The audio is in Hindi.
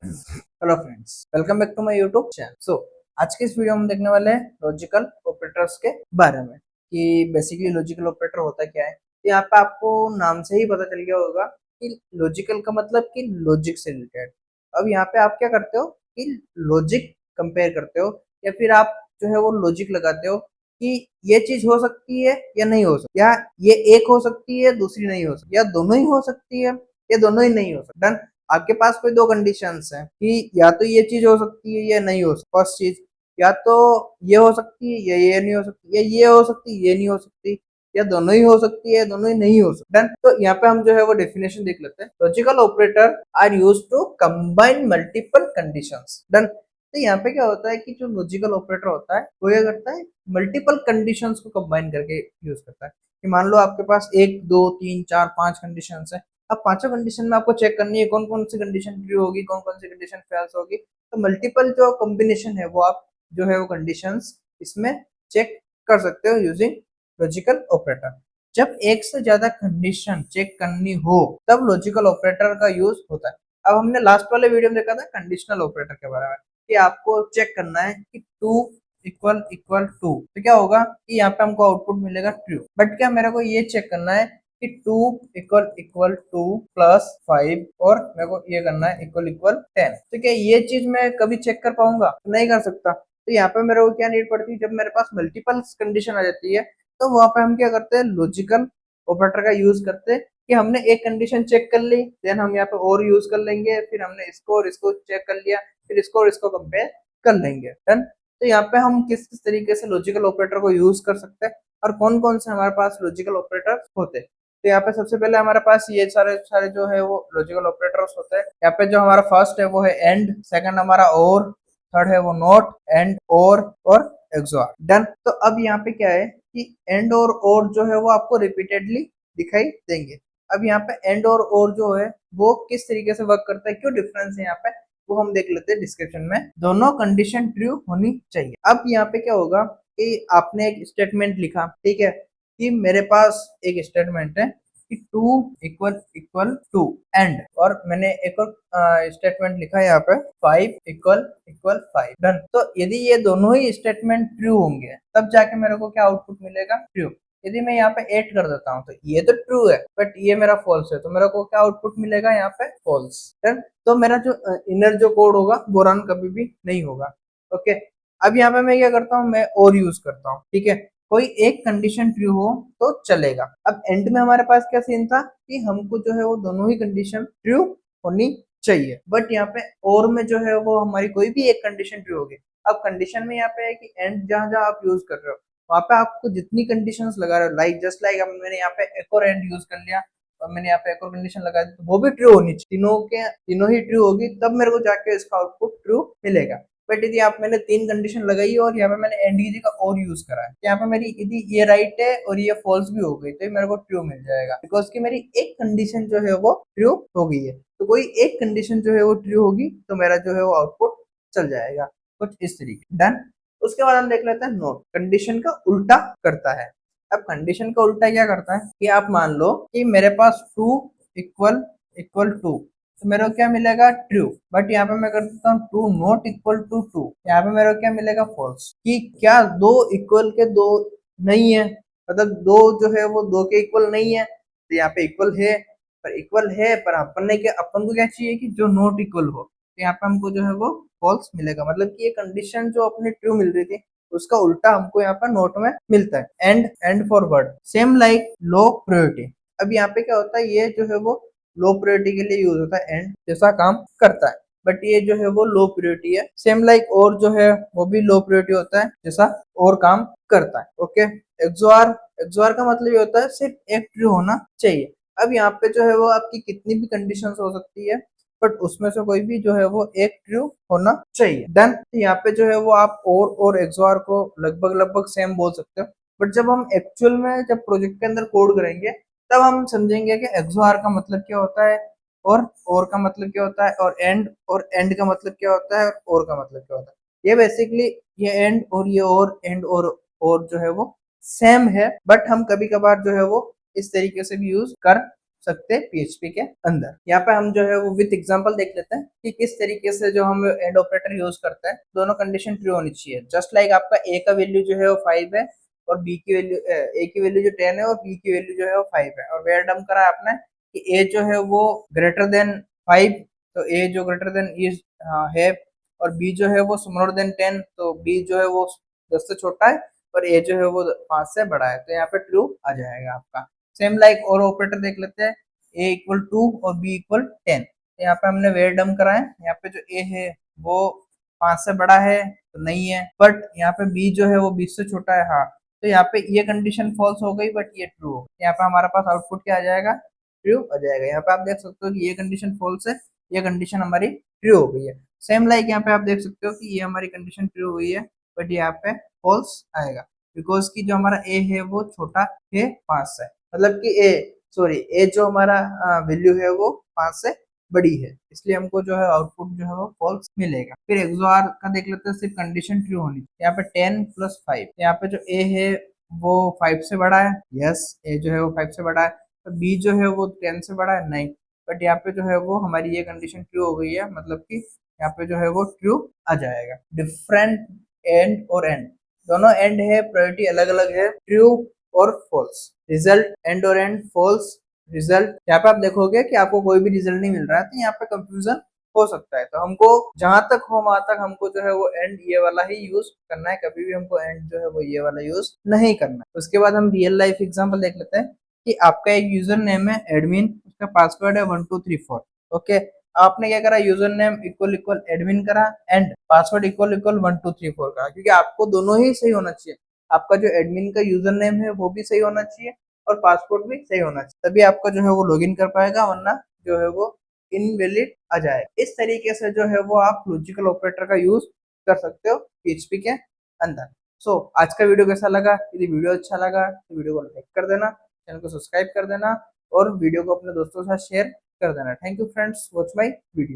Hello friends, welcome back to my YouTube channel. आज के इस वीडियो में देखने वाले हैं लॉजिकल ऑपरेटर्स के बारे में कि बेसिकली लॉजिकल ऑपरेटर होता क्या है। तो यहाँ पे आपको नाम से ही पता चल गया होगा कि लॉजिकल का मतलब कि लॉजिक से रिलेटेड। अब यहाँ पे आप क्या करते हो कि लॉजिक कंपेयर करते हो या फिर आप जो है वो लॉजिक लगाते हो कि ये चीज हो सकती है या नहीं हो सकती, या ये एक हो सकती है दूसरी नहीं हो सकती, या दोनों ही हो सकती है या दोनों ही नहीं हो सकती। डन। आपके पास कोई दो कंडीशंस हैं कि या तो ये चीज हो सकती है या नहीं हो सकती। फर्स्ट चीज, या तो ये हो सकती है या ये नहीं हो सकती, या ये हो सकती है ये नहीं हो सकती, या दोनों ही हो सकती है दोनों ही नहीं हो सकती। डन। तो यहाँ पे हम जो है वो डेफिनेशन देख लेते हैं। Logical operator are use to combine multiple conditions. Done. तो यहाँ पे क्या होता है कि जो लॉजिकल ऑपरेटर होता है वो क्या करता है, मल्टीपल कंडीशंस को कंबाइन करके यूज करता है। कि मान लो आपके पास एक दो तीन चार पांच कंडीशंस है। अब पांचों कंडीशन में आपको चेक करनी है कौन कौन सी कंडीशन ट्रू होगी, कौन कौन सी कंडीशन फॉल्स होगी। तो मल्टीपल जो कॉम्बिनेशन है वो आप जो है वो कंडीशंस इसमें चेक कर सकते हो यूजिंग लॉजिकल ऑपरेटर। जब एक से ज्यादा कंडीशन चेक करनी हो तब लॉजिकल ऑपरेटर का यूज होता है। अब हमने लास्ट वाले वीडियो में देखा था कंडीशनल ऑपरेटर के बारे में कि आपको चेक करना है कि टू इक्वल इक्वल टू, तो क्या होगा कि यहाँ पे हमको आउटपुट मिलेगा ट्रू। बट क्या मेरे को ये चेक करना है कि two equal equal two plus five, और मेरे को ये करना है इक्वल इक्वल 10। तो क्या ये चीज मैं कभी चेक कर पाऊंगा? नहीं कर सकता। तो यहाँ पे मेरे को क्या नीड पड़ती है, जब मेरे पास मल्टीपल कंडीशन आ जाती है तो वहां पे हम क्या करते हैं, लॉजिकल ऑपरेटर का यूज करते हैं कि हमने एक कंडीशन चेक कर ली, देन हम यहाँ पे और यूज कर लेंगे, फिर हमने इसको और इसको चेक कर लिया, फिर इसको और इसको कंपेयर कर लेंगे। डन। तो यहाँ पे हम किस किस तरीके से लॉजिकल ऑपरेटर को यूज कर सकते हैं और कौन कौन से हमारे पास लॉजिकल ऑपरेटर होते हैं। तो यहाँ पे सबसे पहले हमारे पास ये सारे सारे जो है वो लॉजिकल ऑपरेटर्स होते हैं। यहाँ पे जो हमारा फर्स्ट है वो है एंड, सेकंड हमारा और, थर्ड है वो नॉट, एंड, और एक्सॉर। डन। तो अब यहाँ पे क्या है कि एंड और जो है वो आपको रिपीटेडली दिखाई देंगे। अब यहाँ पे एंड और जो है वो किस तरीके से वर्क करता है, क्यों डिफरेंस है यहाँ पे, वो हम देख लेते हैं डिस्क्रिप्शन में। दोनों कंडीशन ट्रू होनी चाहिए। अब यहाँ पे क्या होगा कि आपने एक स्टेटमेंट लिखा, ठीक है, कि मेरे पास एक स्टेटमेंट है कि two equal equal two and, और मैंने एक और स्टेटमेंट लिखा है यहाँ पे five equal equal five. Done. तो यदि ये दोनों ही स्टेटमेंट ट्रू होंगे तब जाके मेरे को क्या आउटपुट मिलेगा, ट्रू। यदि मैं यहाँ पे एट कर देता हूँ तो ये तो ट्रू है बट ये मेरा फॉल्स है, तो मेरे को क्या आउटपुट मिलेगा यहाँ पे, फॉल्स। डन। तो मेरा जो इनर जो कोड होगा वो रन कभी भी नहीं होगा। ओके। अब यहाँ पे मैं क्या करता हूँ, मैं और यूज करता हूँ, ठीक है। कोई एक कंडीशन ट्रू हो तो चलेगा। अब एंड में हमारे पास क्या सीन था कि हमको जो है वो दोनों ही कंडीशन ट्रू होनी चाहिए, बट यहाँ पे और में जो है वो हमारी कोई भी एक कंडीशन ट्रू होगी। अब कंडीशन में यहाँ पे है कि एंड जहां जहां आप यूज कर रहे हो वहां पे आपको जितनी कंडीशंस लगा रहे हो, लाइक जस्ट लाइक मैंने यहाँ पे एक और एंड यूज कर लिया और मैंने यहाँ पे एक और कंडीशन लगा दी, तो वो भी ट्रू होनी चाहिए। तीनों ही ट्रू होगी तब मेरे को जाके इसका आउटपुट ट्रू मिलेगा। बट यदि आप मैंने तीन कंडीशन लगाई और यहाँ पे मैंने एंड की जगह और यूज करा है, यहाँ पे मेरी यदि ये राइट है और ये फॉल्स भी हो गई तो ये मेरे को ट्रू मिल जाएगा, बिकॉज की मेरी एक कंडीशन जो है वो ट्रू हो गई है। तो कोई एक कंडीशन जो है वो ट्रू होगी तो मेरा जो है वो आउटपुट चल जाएगा कुछ इस तरीके। डन। उसके बाद हम देख लेते हैं नोट, कंडीशन का उल्टा करता है। अब कंडीशन का उल्टा क्या करता है कि आप मान लो कि मेरे पास टू इक्वल इक्वल टू, तो मेरे को क्या मिलेगा, ट्रू। बट यहाँ पे मैं कर देता हूँ two not equal to two, यहाँ पे मेरे को क्या मिलेगा, फॉल्स। कि क्या दो इक्वल के दो नहीं है, मतलब दो जो है वो दो के इक्वल नहीं है। तो यहाँ पे इक्वल है पर अपन को क्या चाहिए कि जो नॉट इक्वल हो, तो यहाँ पे हमको जो है वो फॉल्स मिलेगा। मतलब कि ये कंडीशन जो अपनी ट्रू मिल रही थी उसका उल्टा हमको यहाँ पर नोट में मिलता है। And forward same like low priority. अब यहाँ पे क्या होता है, ये जो है वो लो प्रायोरिटी के लिए यूज होता है, एंड जैसा काम करता है। बट ये जो है वो लो प्रायोरिटी है। सेम लाइक और जो है वो भी लो प्रायोरिटी होता है जैसा और काम करता है। ओके। एक्सोर एक्सोर का मतलब ये होता है सिर्फ एक ट्रू होना चाहिए। अब यहाँ पे जो है वो आपकी कितनी भी कंडीशन हो सकती है बट उसमें से कोई भी जो है वो एक ट्रू होना चाहिए। डन। यहाँ पे जो है वो आप और एक्सोर को लगभग लगभग सेम बोल सकते हो, बट जब हम एक्चुअल में जब प्रोजेक्ट के अंदर कोड करेंगे तब हम समझेंगे कि एक्सोर का मतलब क्या होता है और का मतलब क्या होता है, और एंड का मतलब क्या होता है, और का मतलब क्या होता है। ये बेसिकली ये एंड और ये और एंड और जो है वो सेम है, बट हम कभी कभार जो है वो इस तरीके से भी यूज कर सकते PHP के अंदर। यहाँ पे हम जो है वो विथ एग्जांपल देख लेते हैं कि किस तरीके से जो हम एंड ऑपरेटर यूज करते हैं। दोनों कंडीशन ट्रू होनी चाहिए। जस्ट लाइक आपका ए का वैल्यू जो है वो 5 है और बी की वैल्यू ए की वैल्यू जो 10 है और बी की वैल्यू जो है वो 5 है, और वेयर डम करा आपने कि ए जो है वो ग्रेटर देन 5, तो ए जो ग्रेटर देन इज है, और बी जो है वो स्मॉलर देन 10, तो बी जो है वो 10 से छोटा है और ए जो है वो 5 से बड़ा है, तो यहाँ पे ट्रू आ जाएगा आपका। सेम लाइक और ऑपरेटर देख लेते हैं, ए इक्वल 2 और बी इक्वल 10। तो यहाँ पे हमने वेयर डम करा है, यहाँ पे जो ए है वो 5 से बड़ा है तो नहीं है, बट यहाँ पे बी जो है वो 20 से छोटा है, हाँ, तो यहाँ पे ये कंडीशन फॉल्स हो गई बट ये ट्रू हो। यहाँ पे हमारे पास आउटपुट क्या आ जाएगा, ट्रू आ जाएगा। यहाँ पे आप देख सकते हो कि ये कंडीशन फॉल्स है, ये कंडीशन हमारी ट्रू हो गई है। सेम लाइक यहाँ पे आप देख सकते हो कि ये हमारी कंडीशन ट्रू हुई है बट यहाँ पे फॉल्स आएगा, बिकॉज की जो हमारा ए है वो छोटा है 5 से, मतलब कि ए जो हमारा वैल्यू है वो 5 से बड़ी है, इसलिए हमको जो है आउटपुट जो है वो फॉल्स मिलेगा। फिर एक्सोर का देख लेते हैं, सिर्फ कंडीशन ट्रू होनी चाहिए। यहाँ पे 10 प्लस 5, यहाँ पे जो ए है वो 5 से बड़ा है, यस, ए जो है वो 5 से बड़ा है, तो बी जो है वो 10 से बड़ा है, नहीं, बट यहाँ पे जो है वो हमारी ये कंडीशन ट्रू हो गई है, मतलब कि यहाँ पे जो है वो ट्रू आ जाएगा। डिफरेंट एंड और एंड, दोनों एंड है, प्रायोरिटी अलग अलग है, ट्रू और फॉल्स। रिजल्ट एंड और एंड फॉल्स रिजल्ट, यहाँ पे आप देखोगे कि आपको कोई भी रिजल्ट नहीं मिल रहा है, तो यहाँ पे कंफ्यूजन हो सकता है। तो हमको जहां तक हो वहां तक हमको जो है वो एंड ये वाला ही यूज करना है, कभी भी हमको एंड जो है वो ये वाला यूज नहीं करना है। उसके बाद हम रियल लाइफ एग्जांपल देख लेते हैं कि आपका एक यूजर नेम है एडमिन, उसका पासवर्ड है 1234। ओके, आपने क्या करा, user name equal equal admin करा एंड पासवर्ड इक्वल इक्वल 1234 करा, क्योंकि आपको दोनों ही सही होना चाहिए। आपका जो एडमिन का यूजर नेम है वो भी सही होना चाहिए और पासवर्ड भी सही होना चाहिए, तभी आपका जो है वो लॉगिन कर पाएगा, वरना जो है वो इनवैलिड आ जाएगा। इस तरीके से जो है वो आप लॉजिकल ऑपरेटर का यूज कर सकते हो PHP के अंदर। सो आज का वीडियो कैसा लगा? यदि वीडियो अच्छा लगा तो वीडियो को लाइक कर देना, चैनल को सब्सक्राइब कर देना और वीडियो को अपने दोस्तों के साथ शेयर कर देना। Thank you friends, watch my video.